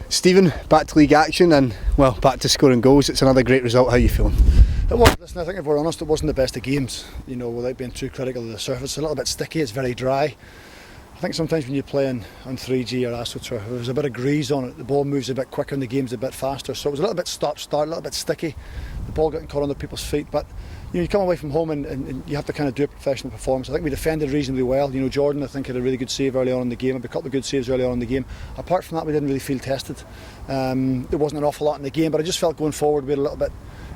Stephen, back to league action and, well, back to scoring goals. It's another great result. How are you feeling? It was. Listen, I think if we're honest, it wasn't the best of games. You know, without being too critical of the surface, it's a little bit sticky. It's very dry. I think sometimes when you play on 3G or AstroTurf, there's a bit of grease on it. The ball moves a bit quicker and the game's a bit faster. So it was a little bit stop-start, a little bit sticky. The ball getting caught on the people's feet. But you come away from home and you have to kind of do a professional performance. I think we defended reasonably well. You know, Jordan, I think, had a really good save early on in the game. A couple of good saves early on in the game. Apart from that, we didn't really feel tested. There wasn't an awful lot in the game, but I just felt going forward we had a little bit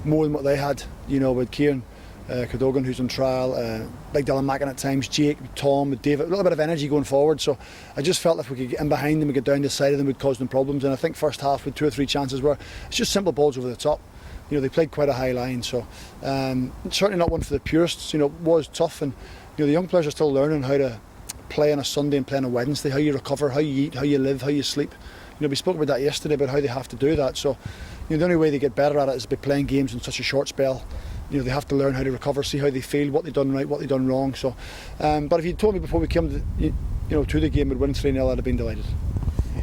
more than what they had. You know, with Kieran Craigan, who's on trial, Big Dylan Mackin at times, Jake, Tom, David, a little bit of energy going forward. So I just felt if we could get in behind them and get down the side of them, we'd cause them problems. And I think first half with 2 or 3 chances where it's just simple balls over the top. You know, they played quite a high line, so certainly not one for the purists. You know, it was tough, and you know the young players are still learning how to play on a Sunday and play on a Wednesday, how you recover, how you eat, how you live, how you sleep. You know, we spoke about that yesterday about how they have to do that. So, you know, the only way they get better at it is by playing games in such a short spell. You know, they have to learn how to recover, see how they feel, what they've done right, what they've done wrong. So, but if you told me before we came to the game we'd win 3-0, I'd have been delighted.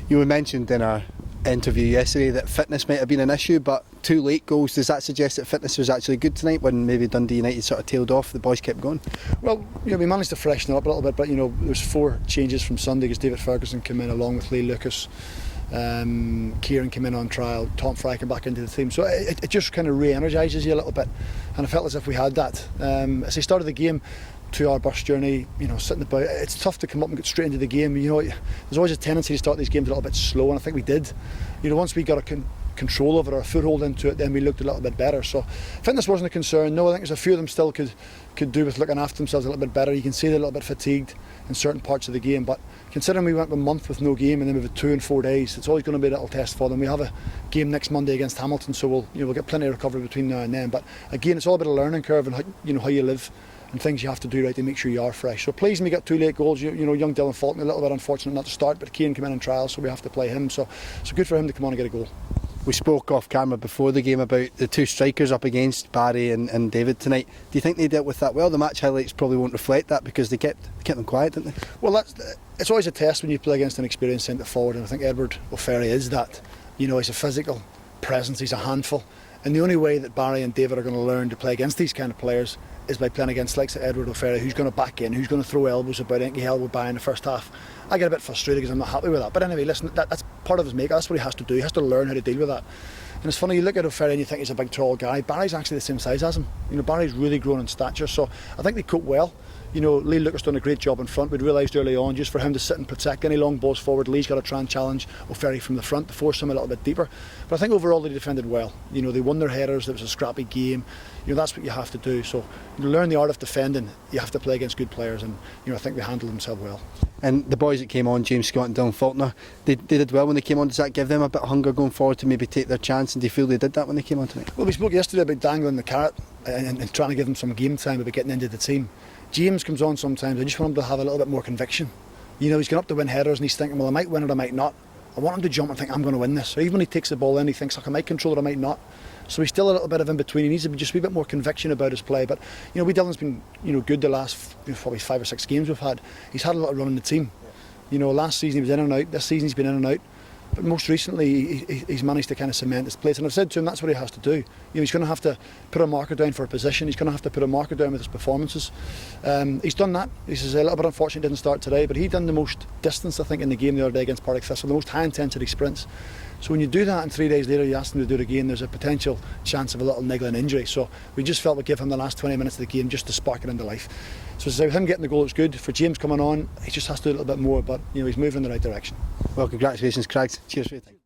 You were mentioned in our interview yesterday that fitness might have been an issue, but 2 late goals, does that suggest that fitness was actually good tonight when maybe Dundee United sort of tailed off, the boys kept going? Well, you know, we managed to freshen it up a little bit, but you know, there was 4 changes from Sunday because David Ferguson came in along with Lee Lucas. Kieran came in on trial, Tom Fry came back into the team, so it just kind of re-energises you a little bit, and I felt as if we had that. As I started the game, 2-hour bus journey, you know, sitting about, it's tough to come up and get straight into the game. You know, there's always a tendency to start these games a little bit slow, and I think we did. You know, once we got a control over it, or a foothold into it, then we looked a little bit better. So fitness wasn't a concern. No, I think there's a few of them still could do with looking after themselves a little bit better. You can see they're a little bit fatigued in certain parts of the game, but considering we went a month with no game and then we have 2 and 4 days, it's always going to be a little test for them. We have a game next Monday against Hamilton, so we'll get plenty of recovery between now and then. But again, it's all about a learning curve and how you live and things you have to do right to make sure you are fresh. So pleased we got 2 late goals. You know, young Dylan Faulkner, a little bit unfortunate not to start, but Kieran came in trial, so we have to play him. So good for him to come on and get a goal. We spoke off camera before the game about the 2 strikers up against Barry and David tonight. Do you think they dealt with that well? The match highlights probably won't reflect that because they kept them quiet, didn't they? Well, it's always a test when you play against an experienced centre forward, and I think Edward O'Ferry is that. You know, he's a physical presence, he's a handful, and the only way that Barry and David are going to learn to play against these kind of players is by playing against likes of Edward O'Ferry, who's going to back in, who's going to throw elbows about, he elbow by in the first half. I get a bit frustrated because I'm not happy with that. But anyway, listen, that's part of his make. That's what he has to do. He has to learn how to deal with that. And it's funny, you look at O'Ferry and you think he's a big tall guy. Barry's actually the same size as him. You know, Barry's really grown in stature, so I think they cope well. You know, Lee Lucas done a great job in front. We'd realised early on, just for him to sit and protect any long balls forward, Lee's got to try and challenge O'Ferry from the front to force him a little bit deeper. But I think overall they defended well. You know, they won their headers, it was a scrappy game. You know, that's what you have to do. So you learn the art of defending, you have to play against good players, and you know, I think they handled themselves well. And the boys that came on, James Scott and Dylan Faulkner, they did well when they came on. Does that give them a bit of hunger going forward to maybe take their chance, and do you feel they did that when they came on tonight? Well, we spoke yesterday about dangling the carrot and trying to give them some game time about getting into the team. James comes on sometimes, I just want him to have a little bit more conviction. You know, he's going up to win headers and he's thinking, well, I might win it, I might not. I want him to jump and think, I'm going to win this. Or even when he takes the ball in, he thinks, I might control it, I might not. So he's still a little bit of in between. He needs to be just a bit more conviction about his play. But you know, Dylan's been good the last probably 5 or 6 games we've had. He's had a lot of run in the team. You know, last season he was in and out. This season he's been in and out. But most recently he's managed to kind of cement his place. And I've said to him that's what he has to do. You know, he's going to have to put a marker down for a position. He's going to have to put a marker down with his performances. He's done that. This is a little bit unfortunate he didn't start today, but he done the most distance I think in the game the other day against Partick Thistle, the most high intensity sprints. So when you do that and 3 days later you ask him to do it again, there's a potential chance of a little niggling injury. So we just felt we'd give him the last 20 minutes of the game just to spark it into life. So with him getting the goal, it's good. For James coming on, he just has to do a little bit more, but you know, he's moving in the right direction. Well, congratulations, Craigs. Cheers for your time.